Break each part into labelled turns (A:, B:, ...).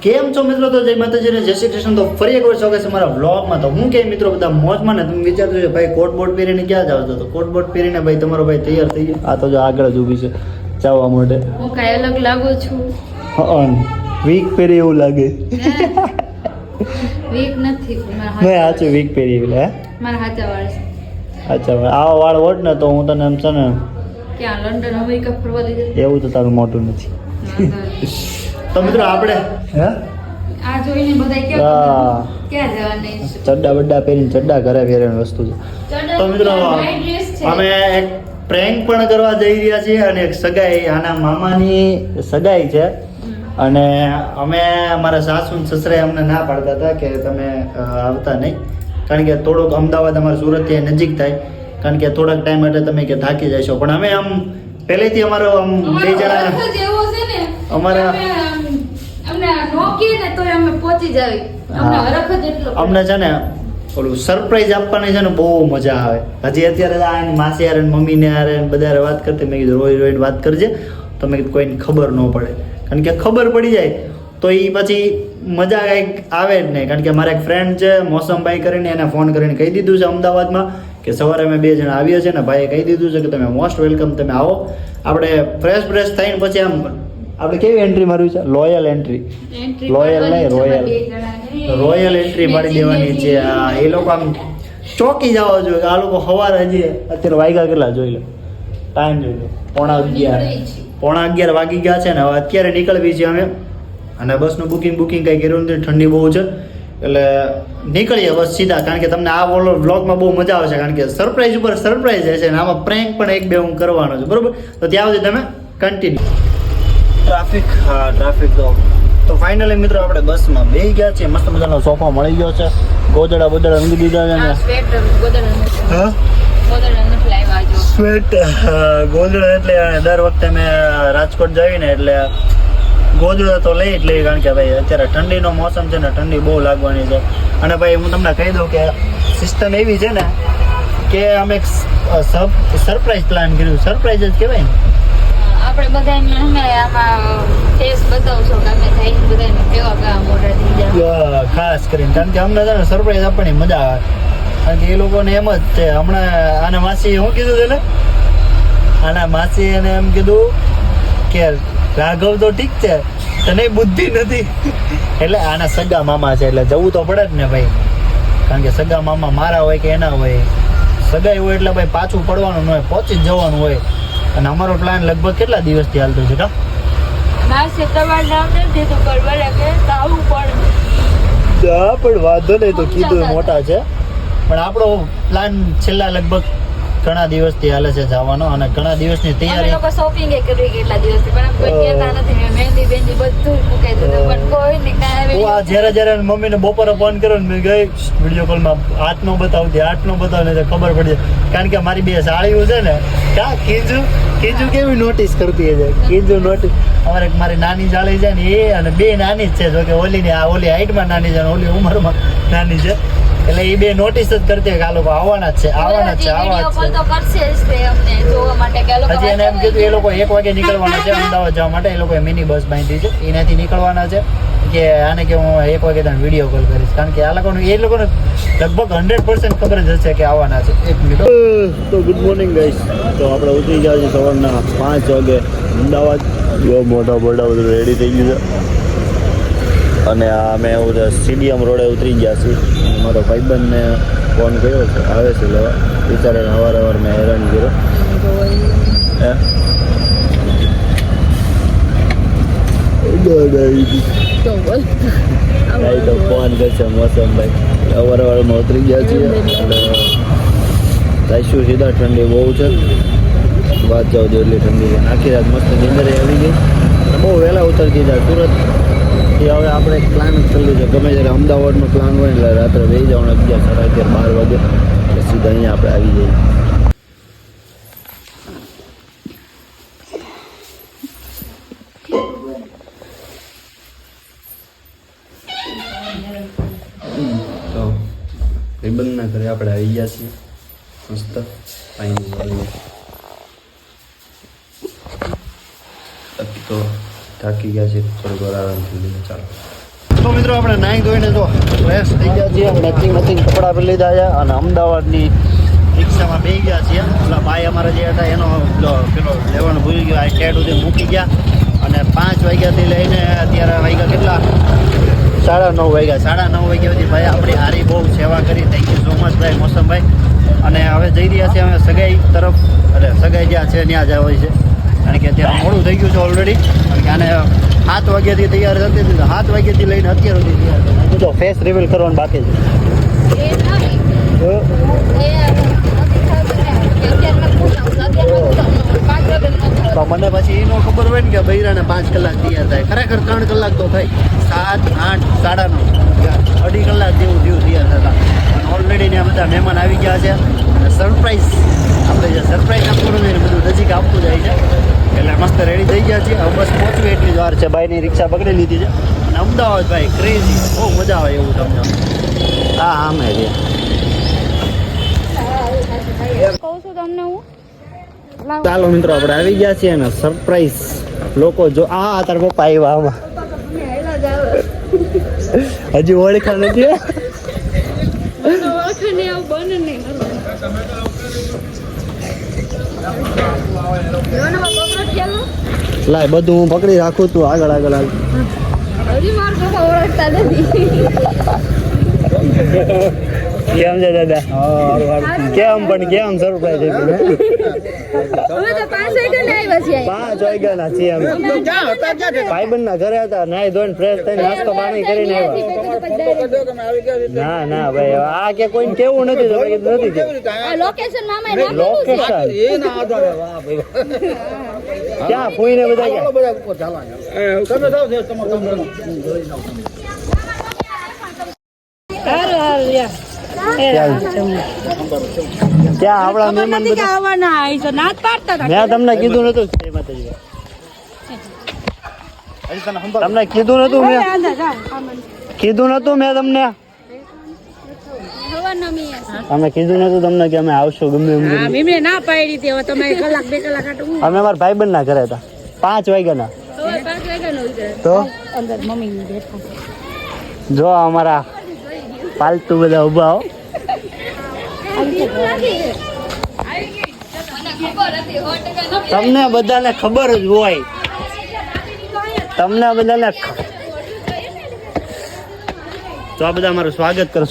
A: કેમ છો મિત્રો? તો જય માતાજી, જય શ્રી કૃષ્ણ. તો ફરી એક વાર સ્વાગત છે મારા વ્લોગમાં. તો હું કે મિત્રો બધા મોજમાં ને તમે વિચારતો છો ભાઈ કોટ બોટ પહેરીને ક્યાં જાવ છો? તો કોટ બોટ પહેરીને ભાઈ તમારો ભાઈ તૈયાર થઈ ગયો. આ તો જો આગળ જ ઊભી છે જવા માટે.
B: હું કઈ અલગ લાગુ છું?
A: વીક પહેરી એવું લાગે.
B: વીક નથી
A: મેં સાચું વીક પહેરી હે
B: મારા હાચા વાળ છે.
A: અચ્છા, આવા વાળ હોત ને તો હું તને એમ છે ને
B: ક્યાં લંડન અમેરિકા ફરવા લઈ જાય.
A: એવું તો તારું મોટું નથી. તો મિત્રો આપણે હે
B: આ જોઈને બધા ક્યાં જવાના
A: ચડ્ડા બડ્ડા પહેરીને ચડ્ડા ઘરે પહેરેની વસ્તુ છે. તો મિત્રો અમે એક પ્રેન્ક પણ કરવા જઈ રહ્યા છીએ અને એક સગાઈ, આના મામાની સગાઈ છે. અને અમે અમારા સાસુ ને સસરાએ અમને ના પાડતા હતા કે તમે આવતા નહીં, કારણ કે થોડુંક અમદાવાદ અમારા સુરતથી નજીક થાય, કારણ કે થોડાક ટાઈમ માટે તમે કે થાકી જશો. પણ અમે આમ પહેલેથી અમારો આમ બે જણા અમારા અમને છે ને ઓલું સરપ્રાઈઝ આપવાની છે ને બહુ મજા આવે. હજી અત્યારે આ માસી યાર મમ્મીને યાર બધા વાત કરતી, મેં કીધું રોઈ રોઈને વાત કરજે તો મેં કીધું કોઈને ખબર ન પડે, કારણ કે ખબર પડી જાય તો એ પછી મજા કંઈક આવે જ નહીં. કારણ કે મારા એક ફ્રેન્ડ છે મોસમભાઈ કરીને, એને ફોન કરીને કહી દીધું છે અમદાવાદમાં કે સવારે અમે બે જણા આવીએ છીએ ને ભાઈએ કહી દીધું છે કે તમે મોસ્ટ વેલકમ, તમે આવો. આપણે ફ્રેશ થઈને પછી આમ આપણે કેવી એન્ટ્રી મારવી છે? લોયલ એન્ટ્રી, લોયલ નહીં રોયલ એન્ટ્રી મારી દેવાની છે. એ લોકો આમ ચોકી જવા જોઈએ કે આ લોકો સવારે હજી અત્યારે વાગ્યા કેટલા જોઈ લો, ટાઈમ જોઈ લો, 11:30 વાગી ગયા છે ને. હવે અત્યારે નીકળવી છે અમે, અને બસનું બુકિંગ કંઈ કર્યું નથી, ઠંડી બહુ છે એટલે નીકળીએ બસ સીધા. કારણ કે તમને આ વ્લોગમાં બહુ મજા આવશે, કારણ કે સરપ્રાઈઝ ઉપર સરપ્રાઈઝ હશે ને આમાં પ્રેન્ક પણ એક બે હું કરવાનો છું, બરોબર? તો ત્યાં સુધી તમે કન્ટિન્યુ. ટ્રાફિક તો ફાઇનલી મિત્રો આપણે બસમાં બેસી ગયા છીએ. મસ્ત મજાનો સોફા મળી ગયો છે, ગોદડા બોદડા રંગી દીધા છે ને સ્વેટ ગોદડા. એટલે દર વખતે મેં રાજકોટ જઈએ ને એટલે ગોદડા તો લઈ જ લઈએ, કારણ કે ભાઈ અત્યારે ઠંડીનો મોસમ છે ને, ઠંડી બહુ લાગવાની છે. અને ભાઈ હું તમને કહી દઉં કે સિસ્ટમ એવી છે ને કે અમે એક સરપ્રાઈઝ પ્લાન કર્યું. સરપ્રાઈઝ જ કહેવાય ને.
B: આપણે બધાને આમાં ફેસ બતાવશો કે અમે થઈને બધાને કેવા કામ મોટા થઈ જાય
A: ખાસ કરીને, કારણ કે અમને છે ને સરપ્રાઈઝ આપવાની મજા આવે. કારણ કે એ લોકોને એમ જ છે. હમણાં આના માસી શું કીધું છે ને, આના માસી એને એમ કીધું કે રાઘવ તો ઠીક છે, તને બુદ્ધિ નથી. એટલે આના સગા મામા છે એટલે જવું તો પડે જ ને ભાઈ, કારણ કે સગા મામા મારા હોય કે એના હોય, સગાઈ હોય એટલે ભાઈ પાછું પડવાનું ન હોય, પહોંચી જ જવાનું હોય. અને અમારો પ્લાન લગભગ કેટલા દિવસથી હાલતો છે કા?
B: પણ
A: વાંધો નહીં, તો કીધું મોટા છે. પણ આપણો પ્લાન છેલ્લા લગભગ ઘણા દિવસથી હાલે છે જવાનો, અને ઘણા દિવસની તૈયારી.
B: લોકો શોપિંગ એ કરી કેટલા દિવસથી, પણ કોઈ કહેતા નથી. મેં મહેંદી બેંદી બધું મૂકી દીધું, પણ કોઈ નહીં કાંઈ.
A: હું આ જ્યારે મમ્મીને બપોરે ફોન કર્યો ને મેં ગઈ વિડીયો કોલમાં હાથ નો બતાવતી ખબર પડી જાય. કારણ કે મારી બે સાળીઓ છે ને, ખીજું કેવી નોટિસ કરતી છે. ખીજું નોટિસ અમારે મારી નાની જાળી છે ને એ, અને બે નાની જ છે, જો કે ઓલી હાઈટમાં નાની છે, ઓલી ઉંમરમાં નાની છે. એટલે એ બે નોટિસ જ કરતી કે આ લોકો આવવાના જ છે. હજી એને એમ કીધું એ લોકો 1 વાગે નીકળવાના છે અમદાવાદ જવા માટે. એ લોકોએ મિની બસ બાંધી છે, એનાથી નીકળવાના છે. કે આને કે હું 1 વાગે તને વિડીયો કોલ કરીશ, કારણ કે આ લોકોને લગભગ 100% ખબર જ હશે કે આવવાના છે. 1 મિનિટ. તો ગુડ મોર્નિંગ ગાઈસ. તો આપણે ઉતરી ગયા છીએ સવારના 5 વાગે અમદાવાદ. મોટા બધું રેડી થઈ ગયું છે, અને આ અમે સીડીએમ રોડે ઉતરી ગયા છીએ. મારો ભાઈબંધને ફોન કર્યો છે, આવે છે લેવા. બિચારે સવારે મેં હેરાન કર્યો. તો ફોન કરશે મોસમભાઈ. સવારમાં ઉતરી ગયા છીએ એટલે જઈશું સીધા. ઠંડી બહુ છે, વાત જાવ દો એટલી ઠંડી છે. આખી રાત મસ્ત નીંદરે આવી ગઈ, બહુ વહેલા ઉતરતી જાય સુરત. એ હવે આપણે એક પ્લાન જ કરી છે, ગમે જ્યારે અમદાવાદનો પ્લાન હોય એટલે રાત્રે વહી જવાનું 11, 11:30, 12 વાગે એટલે સીધા અહીંયા આપણે આવી જઈએ. તો ભાઈબંધના ઘરે આપણે આવી ગયા છીએ મસ્ત પાણી વાળીને. તો થાકી ગયા છે, થોડીક વાર આરામ થઈ ગયો. ચાલો તો મિત્રો આપણે નાહી ધોઈને જો ફ્રેશ થઈ ગયા છીએ, મેચિંગ કપડાં પહેરી લીધા છે અને અમદાવાદની રિક્ષામાં બેસી ગયા છીએ. પેલા ભાઈ અમારા જે હતા એનો પેલો લેવાનું ભૂલી ગયો, આ ટેડ સુધી મૂકી ગયા અને 5 વાગ્યાથી લઈને અત્યારે વાગ્યા કેટલા 9:30 વાગ્યા. 9:30 વાગ્યા સુધી ભાઈ આપણી હારી બહુ સેવા કરી. થેન્ક યુ સો મચ ભાઈ મોસમભાઈ. અને હવે જઈ રહ્યા છીએ અમે સગાઈ તરફ, એટલે સગાઈ જ્યાં છે ત્યાં જ હોય છે, કારણ કે અત્યારે મોડું થઈ ગયું છે ઓલરેડી. કારણ કે આને 7 વાગ્યાથી તૈયાર થતી હતી, 7 વાગ્યાથી લઈને અત્યાર સુધી તૈયાર થઈ. જો ફેસ રિવીલ કરવાનું બાકી છે. મને પછી એનો ખબર હોય ને કે બૈરાને 5 કલાક તૈયાર થાય, ખરેખર 3 કલાક તો થાય. 7, 8, 9:30 અઢી કલાક જેવું તૈયાર થતા. અને ઓલરેડી ત્યાં બધા મહેમાન આવી ગયા છે અને સરપ્રાઈઝ આપણે જે સરપ્રાઈઝ આપવાનું હોય ને બધું નજીક આપતું જાય છે. એટલે મસ્ત રેડી થઈ ગયા છીએ. હવે બસ પહોંચવી એટલી જ વાર છે. ભાઈની રિક્ષા પકડી લીધી છે અને અમદાવાદ ભાઈ ક્રેઝી બહુ મજા આવે એવું તમને. હા આમે છે
B: કહું છું તમને હું.
A: ચાલો મિત્રો આપણે આવી ગયા છીએ ને સરપ્રાઈઝ લોકો જો આ તાર પપ્પા આવ્યા આમાં હજી ઓળખા નથી. લાય બધું હું પકડી રાખું, તું આગળ આગળ હાલ. કેમ છે દાદા? કેમ પણ કેમ સરપ્રાઈઝ આપ્યું? 5 વાગ્યાના છીએ અમે. ભાઈબંધ ના ઘરે હતા, નાઈ ધોઈને ફ્રેશ થઈને નાસ્તો પાણી કરીને આવ્યા. ના ના ભાઈ આ કે કોઈને કેવું નથી તો નથી ક્યાં ફૂઈને બધા ક્યાં આપણા મહેમાન મેં તમને કીધું નતું. તમને કીધું નતું મેં તમને અમે કીધું નતું તમને કે અમે આવશું ગમે એમ ના પાડી હતી. તમે કલાક 2 કલાક અમે અમારા ભાઈબંધ ના ઘરે હતા 5 વાગ્યાના. તો જો અમારા પાલતુ બધા ઉભા હો. તમને બધાને ખબર જ હોય, તમને બધાને તો આ બધા અમારું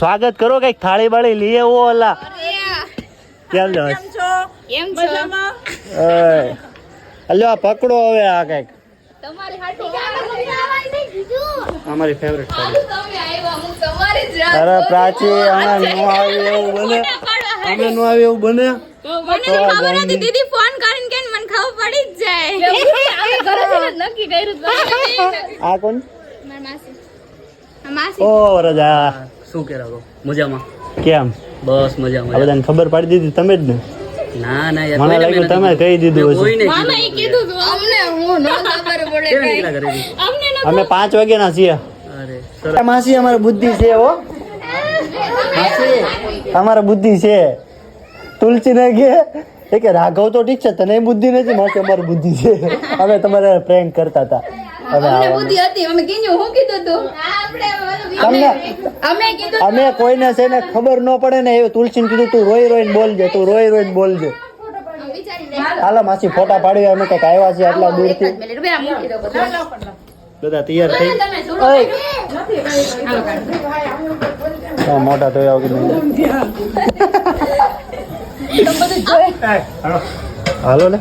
A: સ્વાગત કરો કઈક થાળી બાળી લઈએ. ઓ અલા કેમ છો? અલ્યો આ પકડો હવે આ કઈક અમારી ફેવરેટ સાડી. અરે પ્રાચી અમે નો આવી એવું બને, અમે નો આવી એવું બને
B: દીદી ફોન કરીને કે મને ખબર પડી જ જાય. નક્કી કર્યું
A: આ કોણ?
B: માસી.
A: ઓ રજા
C: શું કરાવો? મજામાં?
A: કેમ?
C: બસ મજામાં.
A: આ બધાને ખબર પાડી દીધી તમે જ ને?
C: ના ના યાર,
A: મને લાગ્યું તમે કહી દીધું હશે.
B: મામા એ કીધું તું અમને, હું ન ખબર પડે કઈ. અમને ન
A: અમે 5 વાગ્યાના છીએ.
C: અરે
A: માસી અમારી બુદ્ધિ છે હો. માસી અમારા બુદ્ધિ છે. તુલસી ને કે રાઘવ તો ઠીક છે, તને બુદ્ધિ નથી. માસી અમારી બુદ્ધિ છે. અમે તમારે પ્રેન્ક કરતા હતા.
B: અમને બુદ્ધિ હતી. અમે કીધું હું કીધું તું અમે કીધું
A: અમે કોઈને છે ને ખબર ન પડે ને એવું તુલસીને કીધું તું રોઈ રોઈને બોલજે, તું રોઈ રોઈને બોલજે. હાલો માસી ફોટા પાડવી, અમે કઈક આવ્યા છીએ આટલા દૂરથી. બધા તૈયાર થઈ મોટા તો હાલો ને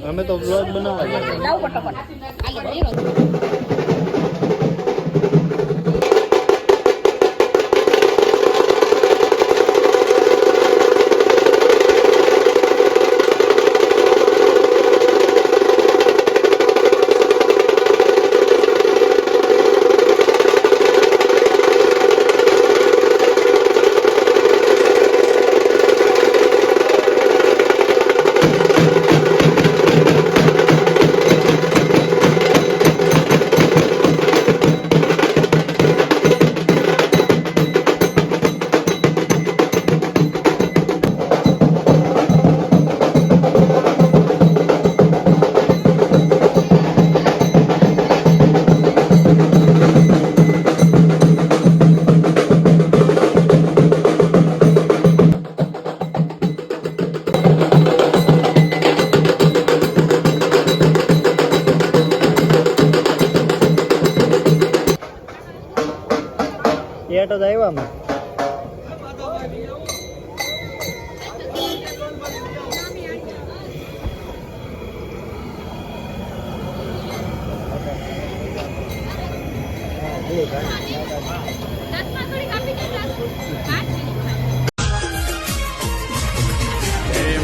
A: અમે તો બ્લોગ બનાવવા લેટ જ આવ્યા અમે.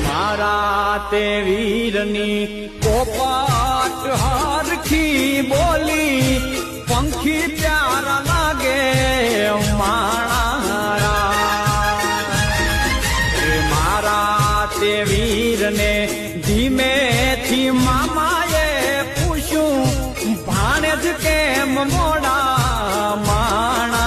D: મારા તે વીરની કોપાટ હારખી બોલી પંખી પ્યારા લાગે મારા તે વીરને ધીમેથી મામાએ પૂછ્યું ભાણે જ કેમ મોડા માણા.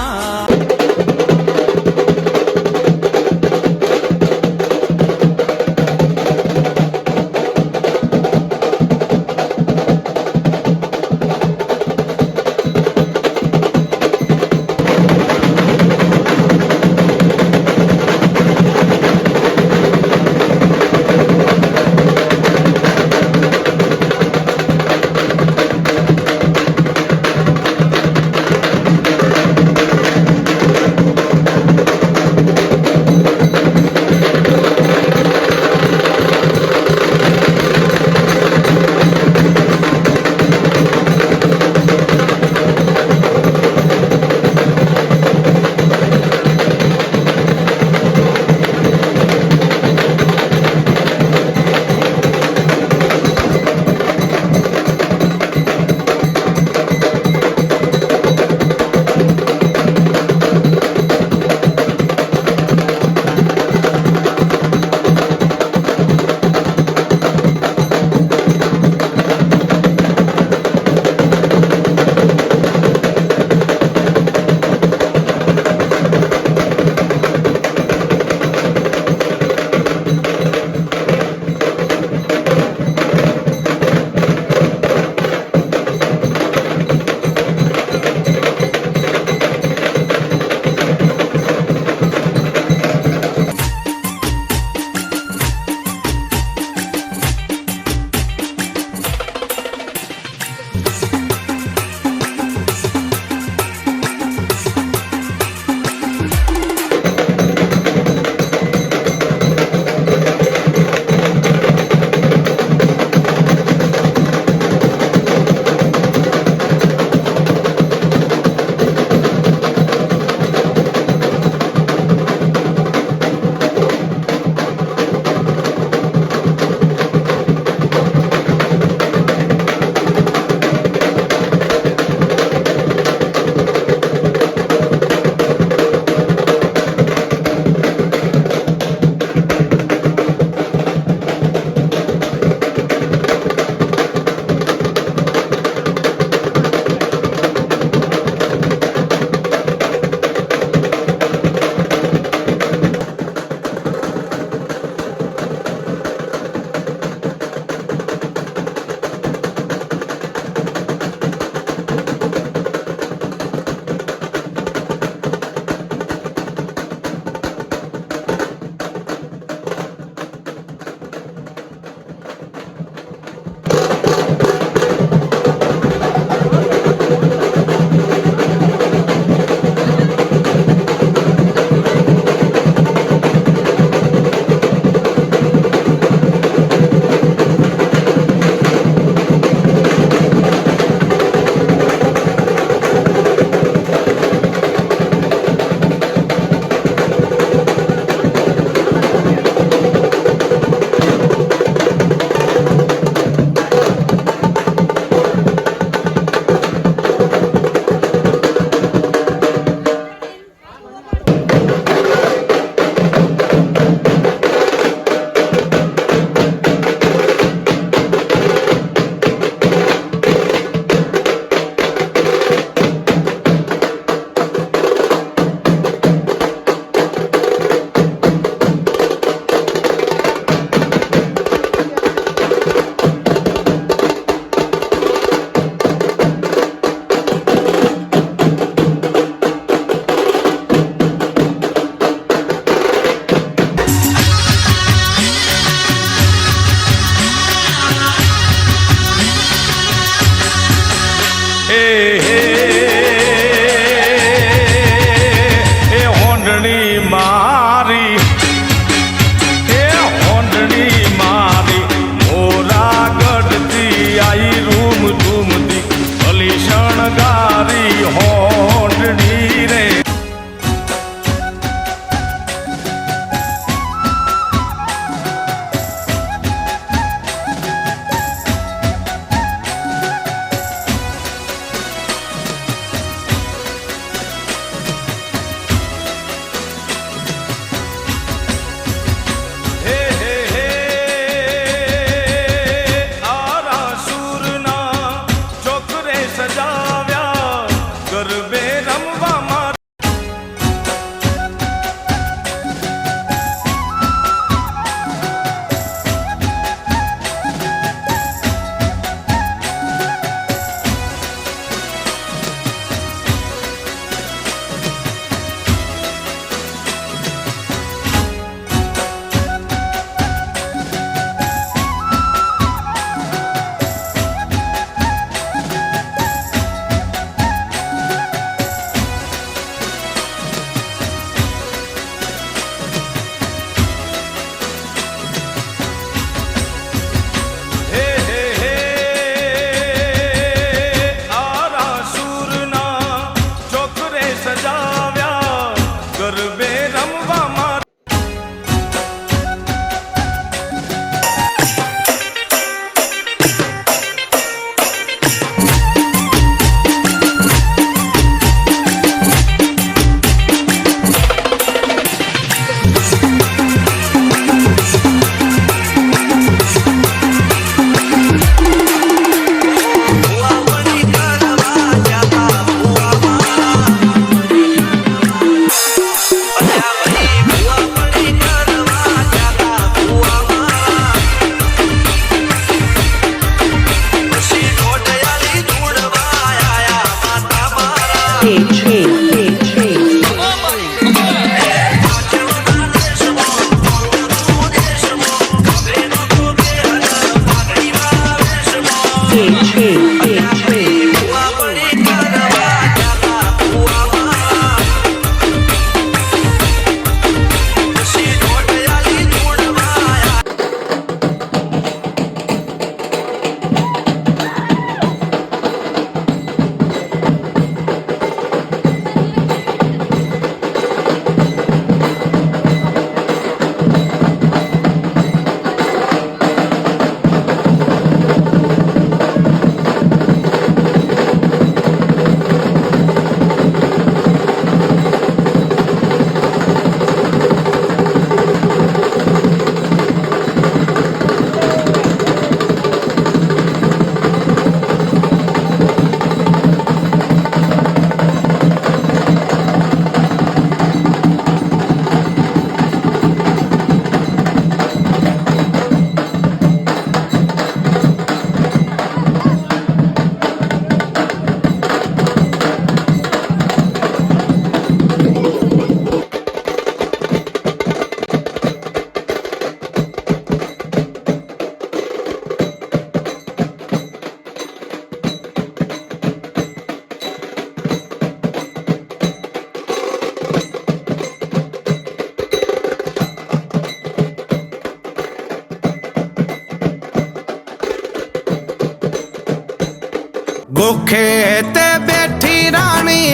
D: ભૂખે તે બેઠી રાણી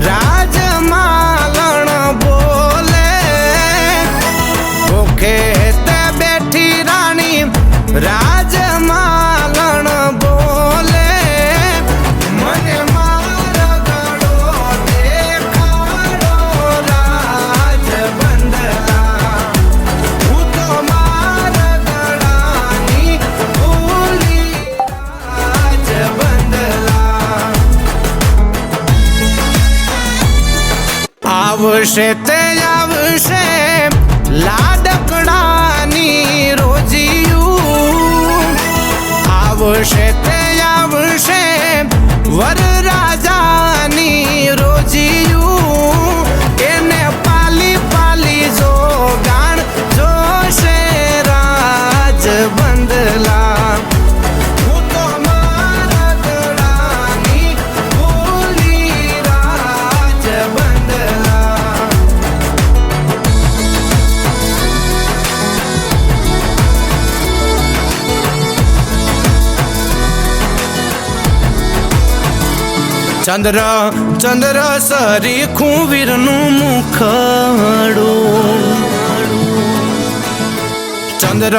D: રાજમાલણ બોલે ભૂખે તે બેઠી રાણી રાજમાલણ બોલે મને મારો ગળો દેખાડો રાજ બંદલા હું તો મારા ગળાની ભૂલી રાજ બંદલા આવશે તે આવશે લાડકડાની રોજીયું આવશે તે આવશે વરરાજાની રોજીયું એને પાલી પાલી જો ગાણ જોશે રાજ બંદલા હું તો મારા ગળાની ભૂલી રાજ બંદલા ચંદ્ર ચંદ્ર સરીખું વીરનું મુખડું ચંદ્ર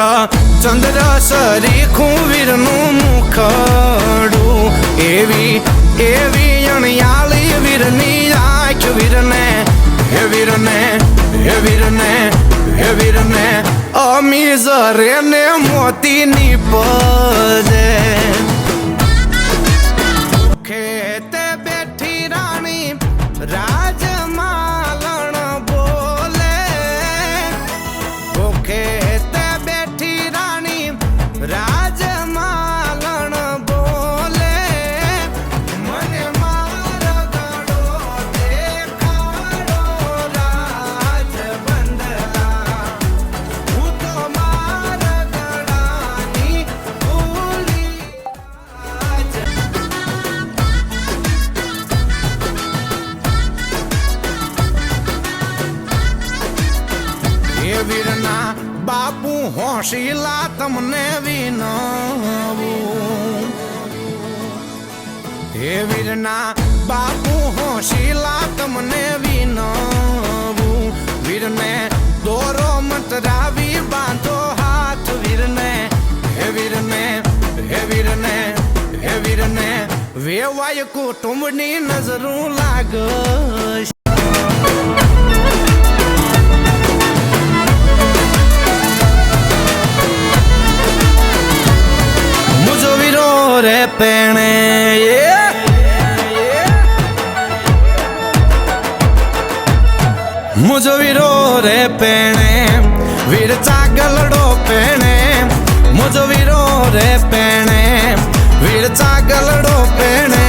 D: ચંદ્ર સરીખું વીરનું મુખડું એવી એવી અણિયાળી વીરની આંખ વીરને હે વીરને હે વીરને હે વીરને અમીઝરે ને મોતીની પજે ખેતે બેઠી રાણી રાજમાલણ બોલે ખેતે બેઠી રાણી રાજમાલણ બોલે મને મારો ગળો દેખાડો રાજ બંદલા હું તો મારા ગળાની ભૂલી રાજ હે વીરના બાપુ હોશીલા તમને વિનવું હે વીરના બાપુ હોશીલા તમને વિનવું વીરને દોરો મતરાવી બાંધો હાથ વીરને હે વીરને હે વીરને હે વીરને વેવાય કુટુંબની નજરું લાગશ મુજો વીરો રે પેણે મુજો વીરો રે પેણે વીર ચાગલડો પેણે મુજો વીરો રે પેણે વીર ચાગલડો પેણે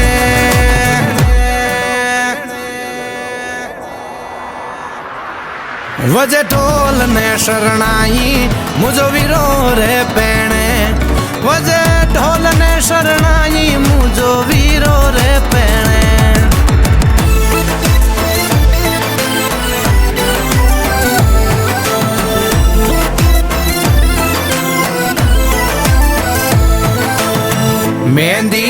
D: वजे ढोल ने शरणाई मुझो वीरो रे पेणे वजे ढोल ने शरणाई मुझो वीरो रे पेणे मेहंदी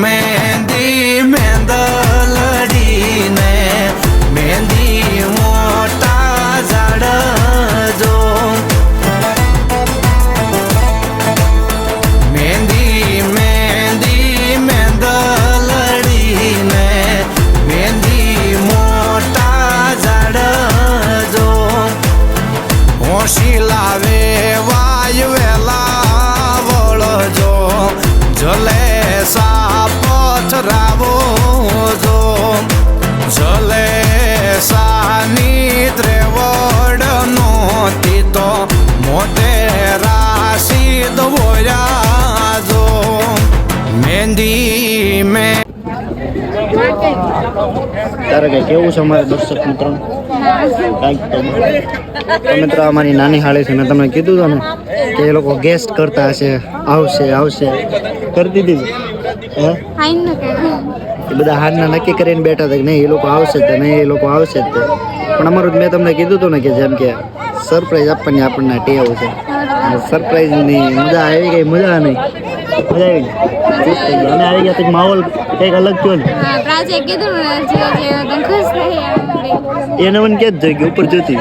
D: मेहंदी मेंदलडी ने मेहंदी मोटा झाड़ जो मेहंदी मेहंदी मेंदलडी ने मेहंदी मोटा झाड़ जो होशी लावे वायुवेला वळजो जले पथरावो जो जले निद्रे वड नोती तो मोटे राशि दोया जो मेहंदी में
A: તારે કઈ કેવું છે અમારા દર્શક મિત્રો કાંઈક તો મિત્રો અમારી નાની હાળી છે મેં તમને કીધું હતું ને કે એ લોકો ગેસ્ટ કરતા હશે આવશે આવશે કરી દીધી હે એ બધા હારના નક્કી કરીને બેઠા હતા કે નહીં એ લોકો આવશે જ તે નહીં એ લોકો આવશે જ તે પણ અમારું મેં તમને કીધું હતું ને કે જેમ કે સરપ્રાઈઝ આપવાની આપણને ટેવ છે સરપ્રાઈઝની મજા આવી ગઈ મજા નહીં મજા આવી ગઈ અમે આવી ગયા તો માહોલ કંઈક અલગ થયો ને એને મને કે જ જઈ ઉપર જતી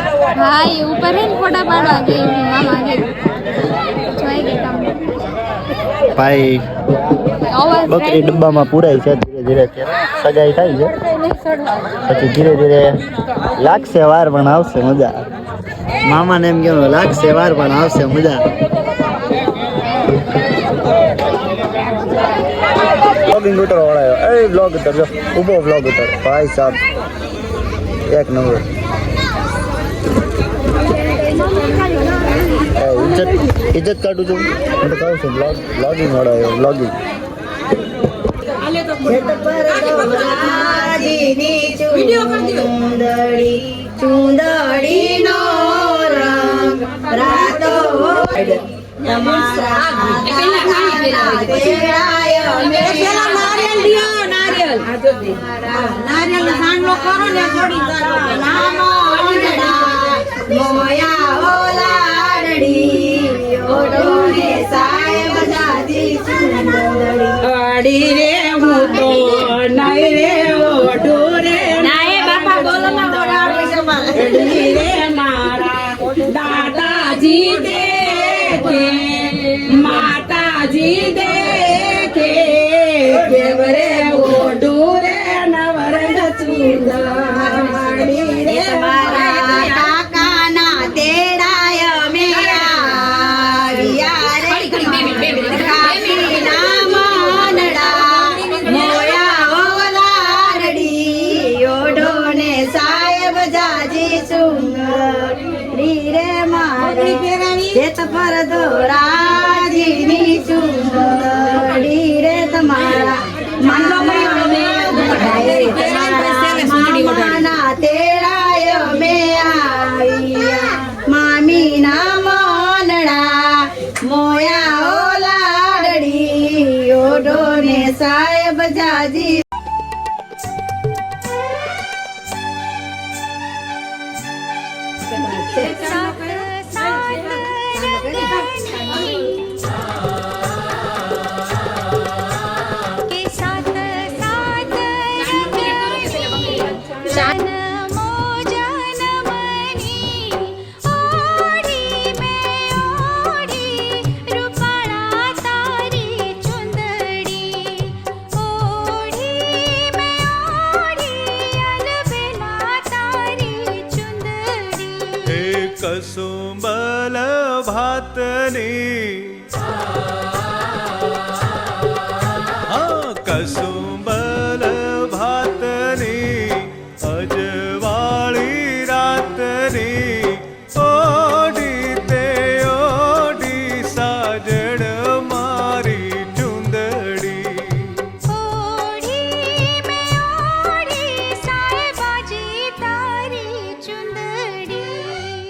A: ભાઈ બકરી ડબ્બામાં પૂરાય છે ધીરે ધીરે સગાઈ થાય છે પછી ધીરે ધીરે લાગશે વાર પણ આવશે મજા મામાને એમ કેવું લાગશે વાર પણ આવશે મજા બ્લોગિંગ ઉતરો વાળા એ બ્લોગ ઉતરજો ઊભો બ્લોગ ઉતર ભાઈ સાહેબ એક નંબર ઇજ્જત કાઢું છું હું તો કહું છું બ્લોગિંગ વાળા બ્લોગિંગ
E: ચુંદડી નો રંગ રાતો અડી રે હું તો નાઈ રે ઓઢો રે નાય બાપા બોલો ના અડી રે મારા દાદાજી દેખે માતાજી દેખે કેવરે ઓઢો રે નવર ચુંદડી રે મારા કાકાના તેડાય મે આવ્યા રે કાકીના માનડા મોયા ઓલારડી ઓઢો ને સાહેબ જાજી સુંદરી રે મારી જેત પર દોરાજીની સુંદરી રે તમારા મામાના તેડાય મે આવ્યા મામીના મોનડા મોયા ઓલાડડી ઓઢો ને સાહેબ જાજી
F: કસુંબલ ભાતની કસુંબલ ભાતની અજવાળી રાતની ઓઢી તે ઓઢી સાજડ મારી ચુંદડી
G: સાહેબાજી તારી ચુંદડી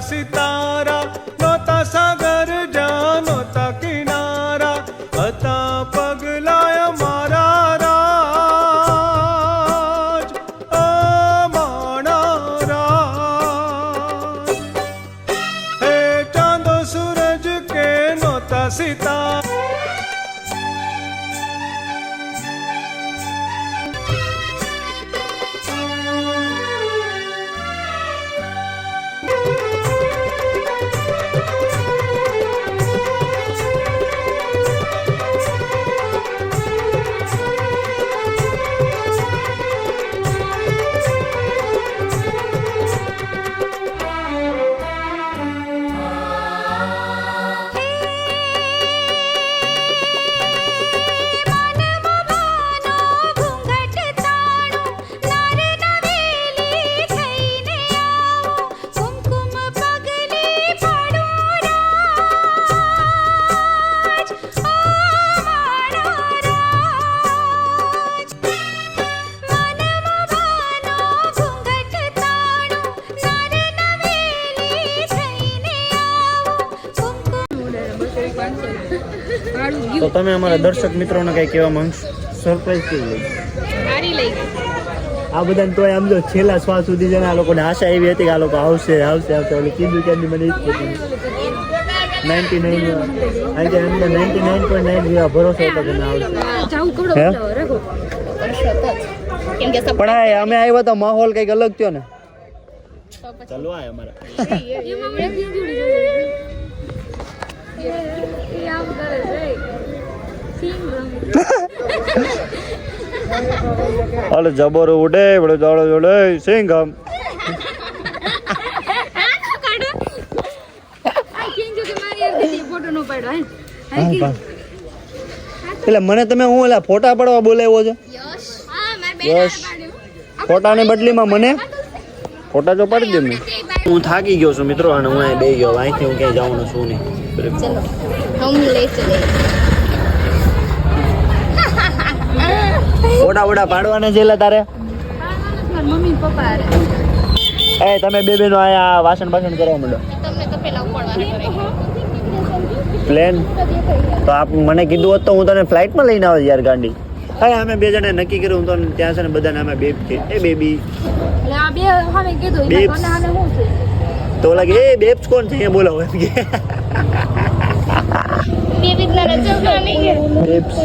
F: સિતારા નહોતા સાગર જ્યાં નહોતા કિનારા હતા પગલાય મારા રાજ અમારા રાજ હે ચાંદો સૂરજ કે નહોતા સિતારા
A: તો તમે અમારા દર્શક મિત્રોને કઈ કહેવા માંગશો? સરપ્રાઈઝ કેવી લઈ?
B: સારી લઈ ગઈ.
A: આ બધાને તોય આમ જો છેલ્લા શ્વાસ સુધી છે ને આ લોકોને આશા એવી હતી કે આ લોકો આવશે આવશે આવશે ઓલી કીધું કે મને ઈ જ કીધું 99.9 જેવા ભરોસો હતો કે ના આવશે. હે?
B: કેમ કે
A: પણ આ અમે આવ્યા તો માહોલ કઈક અલગ થયો ને. ચાલો આ અમારા અલે જબર ઉડે બડે દાડો જોડે સિંગમ એટલે મને તમે હું ઓલા ફોટા પડવા બોલાવ્યો છો? યસ ફોટાની બદલીમાં મને ફોટા તો પાડી દે ને. હું થાકી ગયો છું મિત્રો અને હું અહીં બેસી ગયો. અહીંથી હું ક્યાંય જવાનું છું નહીં.
B: ચલો હમ લે ચલે.
A: ફોટા વોટા પાડવાના છે એટલે તારે?
B: મમ્મી પપ્પા
A: એ તમે બે બેનો આયા વાસણ બાસણ કરવા માંડો.
B: તમને તો પેલા ઉપાડવાના
A: પ્લેન તો આપ મને કીધું હોત તો હું તને ફ્લાઇટમાં લઈને આવે યાર ગાડી. હા અમે બે જણે નક્કી કર્યું હું તો ત્યાં છે ને બધાને અમે બેબ છે એ બેબી
B: એટલે આ બે હામે કીધું
A: Babes.
B: કોને હામે હું છે
A: તો લાગે એ બેબ્સ કોણ છે અહીંયા બોલાવો એમ કે
B: બેબી ના રજવડા નહીં
A: બેબ્સ.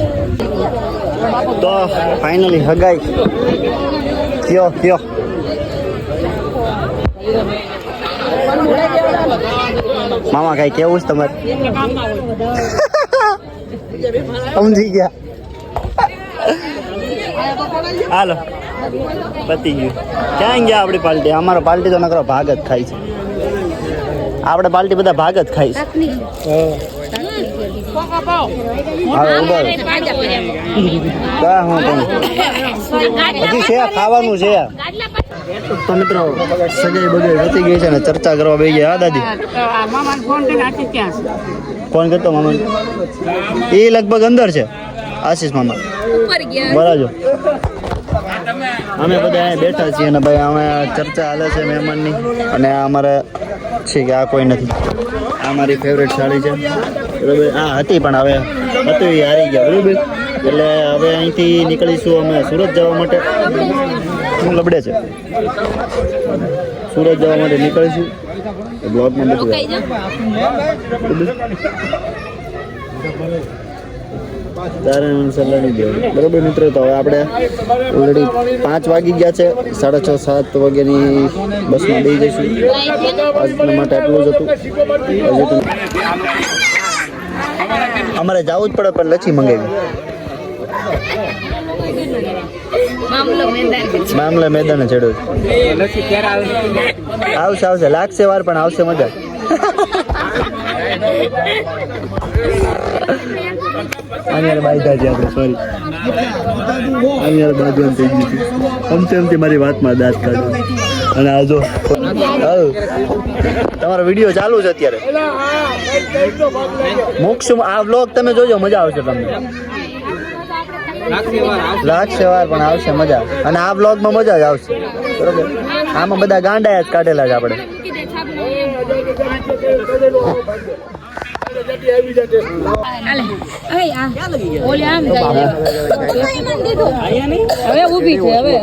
A: તો ફાઇનલી હગાઈ કયો કયો મામા કઈ કેવું છે તમારે? સમજી ગયા. હાલો પતી ગયું. ક્યાં ગયા આપણી પાર્ટી? અમારો પાર્ટી તો નકરો ભાગ જ ખાય છે. આપણે પાર્ટી બધા ભાગ જ ખાય છે. હાલો ઉભા રહો. કા હું પણ હજી છે ખાવાનું છે. તો મિત્રો સગાઈ બગાઈ વધી ગઈ છે ને ચર્ચા કરવા બેસી ગયા. હા દાદી ફોન કરતો મામા એ લગભગ અંદર છે. આશીષ મામા બરાજો અમે બધા અહીંયા બેઠા છીએ અને ભાઈ અમે ચર્ચા હાલે છે મહેમાનની અને આ અમારે છે કે આ કોઈ નથી. આ મારી ફેવરેટ સાડી છે બરાબર. આ હતી પણ હવે હતું એ હારી ગયા બરાબર. એટલે હવે અહીંથી નીકળીશું અમે સુરત જવા માટે. શું લબડે છે? સુરત જવા માટે નીકળીશું. બ્લોગમાં બધું તારે સલાહ નહીં દેવાની બરાબર મિત્રો. તો હવે આપણે ઓલરેડી 5 વાગી ગયા છે. 6:30-7 વાગ્યાની બસમાં બેસી જઈશું. આજના માટે આટલું જ હતું. હજી તો અમારે જવું જ પડે પણ લચ્છી મંગાવી. મામલા મેદાને ચડ્યો. આવશે આવશે લાગશે વાર પણ આવશે મજા. આની બાયદા છે આપણે સોરી આની બાજુ થઈ ગઈ હતી. અમથી મારી વાતમાં દાંત કાઢ્યો. અને આ જો તમારો વિડીયો ચાલુ છે અત્યારે. મોક્ષ આ વ્લોગ તમે જોજો મજા આવશે તમને. લાગશે વાર પણ આવશે મજા. અને આ વ્લોગમાં મજા જ આવશે બરોબર. આમાં બધા ગાંડા જ કાઢેલા છે આપણે.
B: હવે ઊભી છે હવે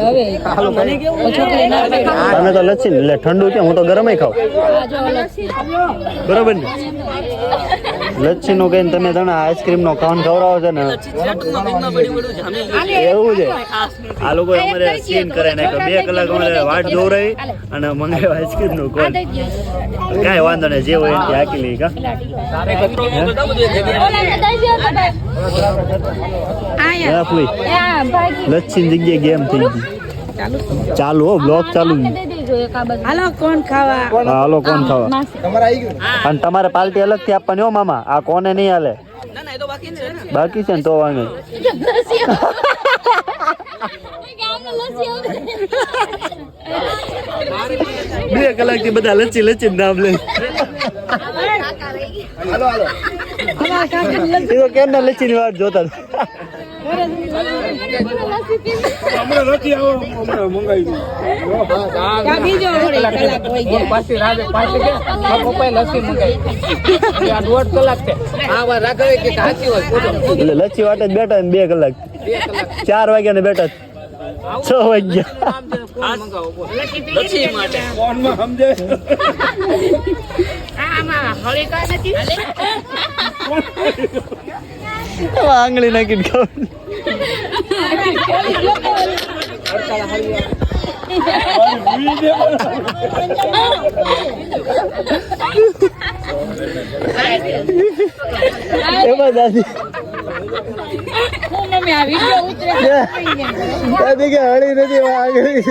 A: તમે તો લચ્છી ને એટલે ઠંડુ કે હું તો ગરમ ખાવ બરોબર ને લચ્છી નું કઈ તમે આઈસ્ક્રીમ નો કાન ખવડાવો છો ને એવું છે આ લોકો અમારે સીન કરે ને 2 કલાક અમારે વાટ જોવરાવી અને મંગાવ્યો આઈસ્ક્રીમ નું કોન કાંઈ વાંધો નહીં જે હોય એથી હાકી લઈ કા લચ્છી જગ્યાએ ગેમ થઈ ગઈ ચાલુ હો બ્લોગ ચાલુ
E: હાલો કોણ ખાવા
A: હાલો કોણ ખાવા અને તમારે પાર્ટી અલગ થી આપવાની હો મામા આ કોને નહીં હાલે બાકી છે ને તો વાંધો 2 કલાક થી બધા લચ્છી નામ લે કેમ ના લચ્છી ની વાત જોતા
E: બીજો કલાક હોય
A: એટલે લચ્છી વાટે જ બેઠા ને 2 કલાક 4 વાગ્યા ને બેઠા 6 વાગ્યા આંગળી નાખીને ખાવ એમાં દાદી દાદી કે હળી નથી આંગળી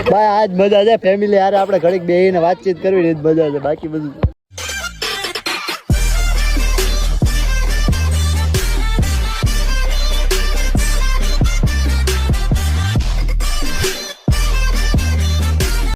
A: ભાઈ આજ મજા છે ફેમિલી યાર આપણે ઘડીક બેહીને વાતચીત કરવી ને મજા છે બાકી બધું